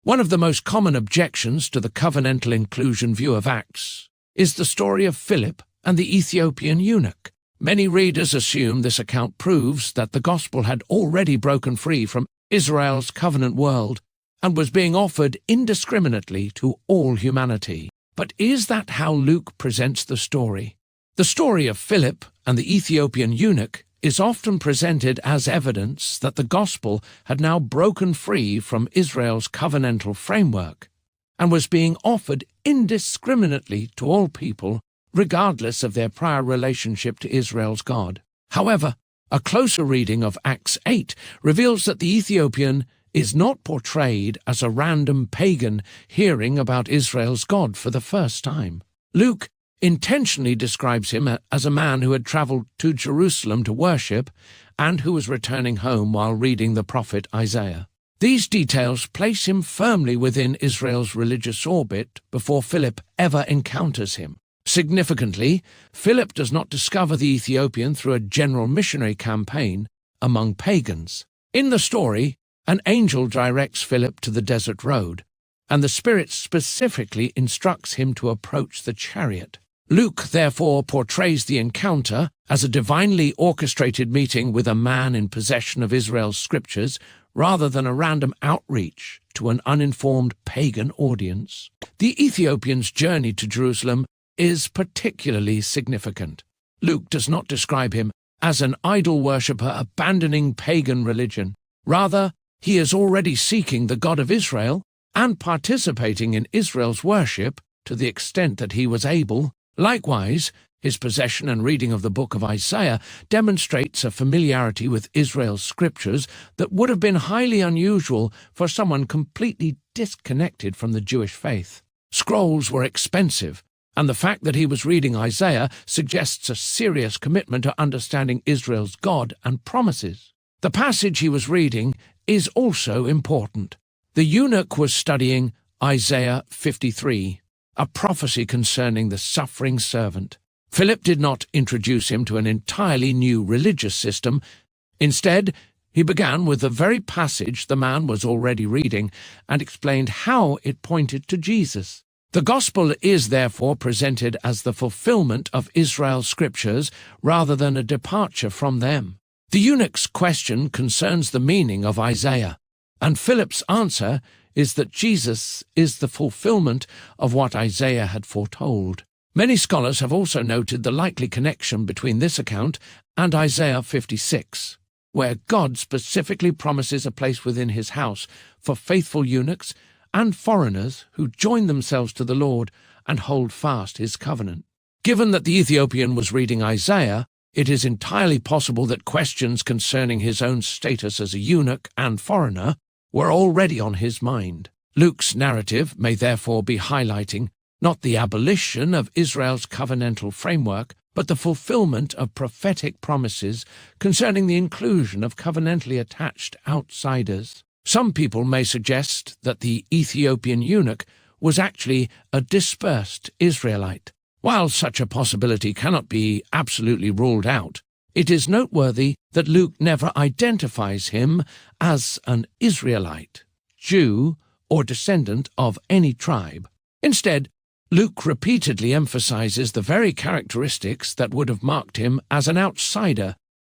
One of the most common objections to the covenantal inclusion view of Acts is the story of Philip and the Ethiopian eunuch. Many readers assume this account proves that the gospel had already broken free from Israel's covenant world and was being offered indiscriminately to all humanity. But is that how Luke presents the story? The story of Philip and the Ethiopian eunuch is often presented as evidence that the gospel had now broken free from Israel's covenantal framework and was being offered indiscriminately to all people, regardless of their prior relationship to Israel's God. However, a closer reading of Acts 8 reveals that the Ethiopian is not portrayed as a random pagan hearing about Israel's God for the first time. Luke intentionally describes him as a man who had traveled to Jerusalem to worship and who was returning home while reading the prophet Isaiah. These details place him firmly within Israel's religious orbit before Philip ever encounters him. Significantly, Philip does not discover the Ethiopian through a general missionary campaign among pagans. In the story, an angel directs Philip to the desert road, and the Spirit specifically instructs him to approach the chariot. Luke therefore portrays the encounter as a divinely orchestrated meeting with a man in possession of Israel's scriptures rather than a random outreach to an uninformed pagan audience. The Ethiopian's journey to Jerusalem is particularly significant. Luke does not describe him as an idol worshipper abandoning pagan religion. Rather, he is already seeking the God of Israel and participating in Israel's worship to the extent that he was able. Likewise, his possession and reading of the book of Isaiah demonstrates a familiarity with Israel's scriptures that would have been highly unusual for someone completely disconnected from the Jewish faith. Scrolls were expensive, and the fact that he was reading Isaiah suggests a serious commitment to understanding Israel's God and promises. The passage he was reading is also important. The eunuch was studying Isaiah 53, a prophecy concerning the suffering servant. Philip did not introduce him to an entirely new religious system. Instead, he began with the very passage the man was already reading and explained how it pointed to Jesus. The gospel is therefore presented as the fulfillment of Israel's scriptures rather than a departure from them. The eunuch's question concerns the meaning of Isaiah, and Philip's answer is that Jesus is the fulfillment of what Isaiah had foretold. Many scholars have also noted the likely connection between this account and Isaiah 56, where God specifically promises a place within his house for faithful eunuchs and foreigners who join themselves to the Lord and hold fast his covenant. Given that the Ethiopian was reading Isaiah, it is entirely possible that questions concerning his own status as a eunuch and foreigner were already on his mind. Luke's narrative may therefore be highlighting not the abolition of Israel's covenantal framework, but the fulfillment of prophetic promises concerning the inclusion of covenantally attached outsiders. Some people may suggest that the Ethiopian eunuch was actually a dispersed Israelite. While such a possibility cannot be absolutely ruled out, it is noteworthy that Luke never identifies him as an Israelite, Jew, or descendant of any tribe. Instead, Luke repeatedly emphasizes the very characteristics that would have marked him as an outsider.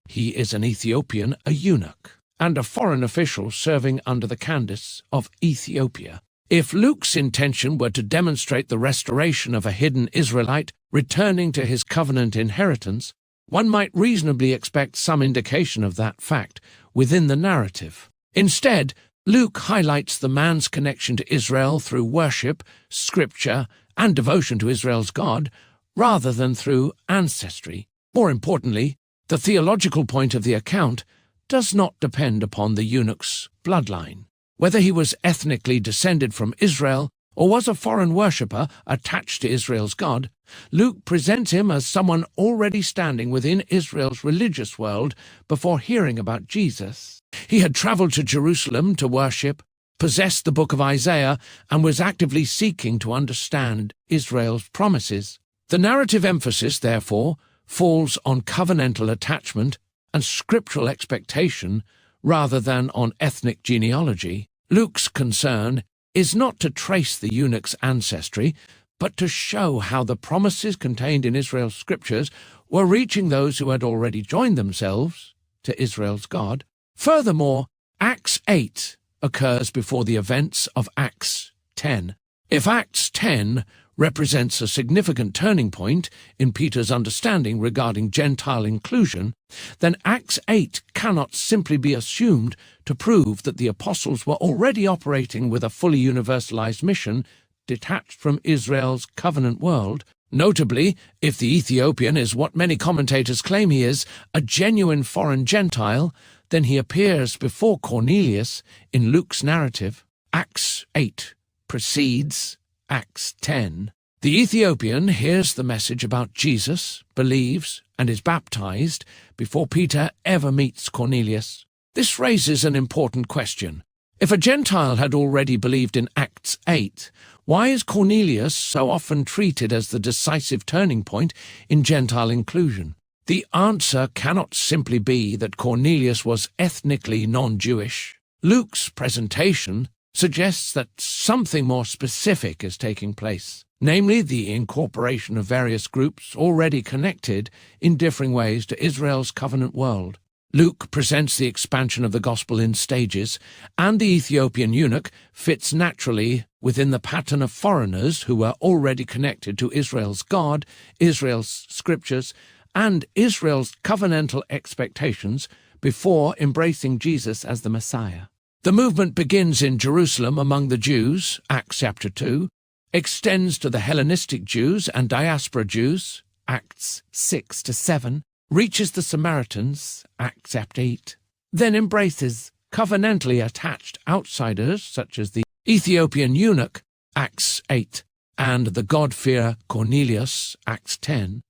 He is an Ethiopian, a eunuch, and a foreign official serving under the Candace of Ethiopia. If Luke's intention were to demonstrate the restoration of a hidden Israelite returning to his covenant inheritance, one might reasonably expect some indication of that fact within the narrative. Instead, Luke highlights the man's connection to Israel through worship, scripture, and devotion to Israel's God, rather than through ancestry. More importantly, the theological point of the account does not depend upon the eunuch's bloodline. Whether he was ethnically descended from Israel or was a foreign worshipper attached to Israel's God, Luke presents him as someone already standing within Israel's religious world before hearing about Jesus. He had traveled to Jerusalem to worship, possessed the book of Isaiah, and was actively seeking to understand Israel's promises. The narrative emphasis, therefore, falls on covenantal attachment and scriptural expectation rather than on ethnic genealogy. Luke's concern is not to trace the eunuch's ancestry, but to show how the promises contained in Israel's scriptures were reaching those who had already joined themselves to Israel's God. Furthermore, Acts 8 occurs before the events of Acts 10. If Acts 10 represents a significant turning point in Peter's understanding regarding Gentile inclusion, then Acts 8 cannot simply be assumed to prove that the apostles were already operating with a fully universalized mission detached from Israel's covenant world. Notably, if the Ethiopian is what many commentators claim he is, a genuine foreign Gentile, then he appears before Cornelius in Luke's narrative. Acts 8 precedes Acts 10. The Ethiopian hears the message about Jesus, believes, and is baptized before Peter ever meets Cornelius. This raises an important question. If a Gentile had already believed in Acts 8, why is Cornelius so often treated as the decisive turning point in Gentile inclusion? The answer cannot simply be that Cornelius was ethnically non-Jewish. Luke's presentation suggests that something more specific is taking place, namely the incorporation of various groups already connected in differing ways to Israel's covenant world. Luke presents the expansion of the gospel in stages, and the Ethiopian eunuch fits naturally within the pattern of foreigners who were already connected to Israel's God, Israel's scriptures, and Israel's covenantal expectations before embracing Jesus as the Messiah. The movement begins in Jerusalem among the Jews, Acts chapter 2, extends to the Hellenistic Jews and diaspora Jews, Acts 6 to 7, reaches the Samaritans, Acts chapter 8, then embraces covenantally attached outsiders such as the Ethiopian eunuch, Acts 8, and the God-fearer Cornelius, Acts 10,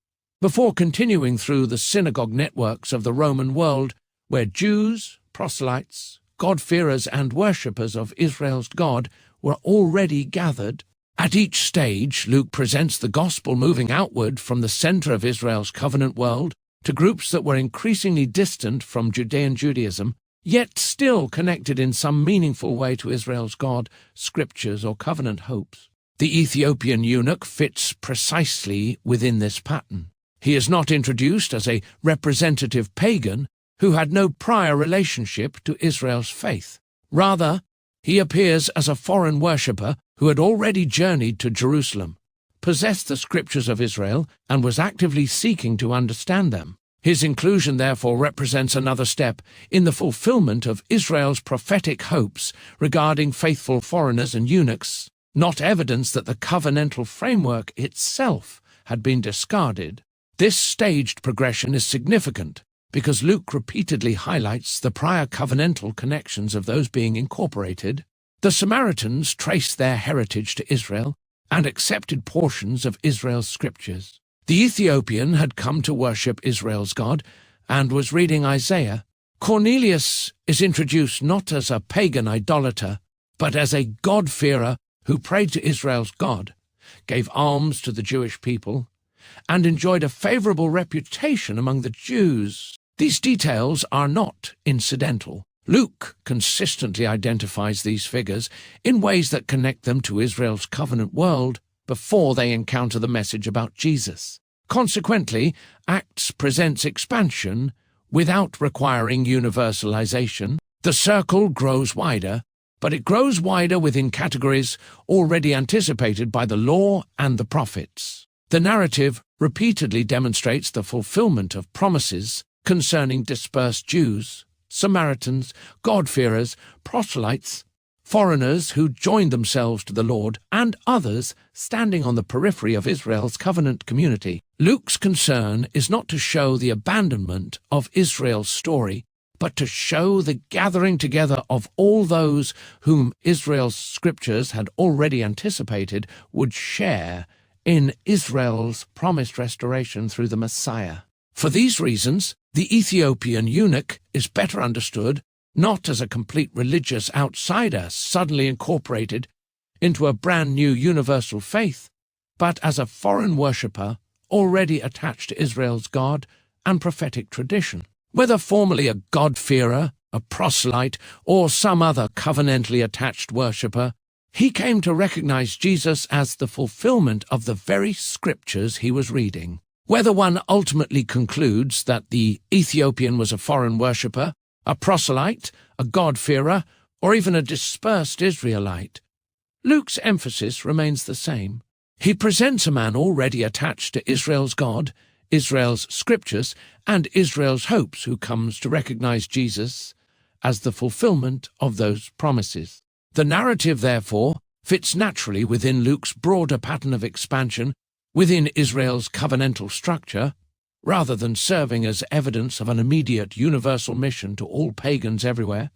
before continuing through the synagogue networks of the Roman world where Jews, proselytes, God-fearers and worshippers of Israel's God were already gathered. At each stage, Luke presents the gospel moving outward from the center of Israel's covenant world to groups that were increasingly distant from Judean Judaism, yet still connected in some meaningful way to Israel's God, scriptures, or covenant hopes. The Ethiopian eunuch fits precisely within this pattern. He is not introduced as a representative pagan who had no prior relationship to Israel's faith. Rather, he appears as a foreign worshipper who had already journeyed to Jerusalem, possessed the scriptures of Israel, and was actively seeking to understand them. His inclusion therefore represents another step in the fulfillment of Israel's prophetic hopes regarding faithful foreigners and eunuchs, not evidence that the covenantal framework itself had been discarded. This staged progression is significant because Luke repeatedly highlights the prior covenantal connections of those being incorporated. The Samaritans traced their heritage to Israel and accepted portions of Israel's scriptures. The Ethiopian had come to worship Israel's God and was reading Isaiah. Cornelius is introduced not as a pagan idolater, but as a God-fearer who prayed to Israel's God, gave alms to the Jewish people, and enjoyed a favorable reputation among the Jews. These details are not incidental. Luke consistently identifies these figures in ways that connect them to Israel's covenant world before they encounter the message about Jesus. Consequently, Acts presents expansion without requiring universalization. The circle grows wider, but it grows wider within categories already anticipated by the law and the prophets. The narrative repeatedly demonstrates the fulfillment of promises concerning dispersed Jews, Samaritans, God-fearers, proselytes, foreigners who joined themselves to the Lord, and others standing on the periphery of Israel's covenant community. Luke's concern is not to show the abandonment of Israel's story, but to show the gathering together of all those whom Israel's scriptures had already anticipated would share in Israel's promised restoration through the Messiah. For these reasons, the Ethiopian eunuch is better understood not as a complete religious outsider suddenly incorporated into a brand new universal faith, but as a foreign worshipper already attached to Israel's God and prophetic tradition. Whether formerly a God-fearer, a proselyte, or some other covenantally attached worshipper, He came to recognize Jesus as the fulfillment of the very scriptures he was reading. Whether one ultimately concludes that the Ethiopian was a foreign worshipper, a proselyte, a God-fearer, or even a dispersed Israelite, Luke's emphasis remains the same. He presents a man already attached to Israel's God, Israel's scriptures, and Israel's hopes, who comes to recognize Jesus as the fulfillment of those promises. The narrative, therefore, fits naturally within Luke's broader pattern of expansion within Israel's covenantal structure, rather than serving as evidence of an immediate universal mission to all pagans everywhere.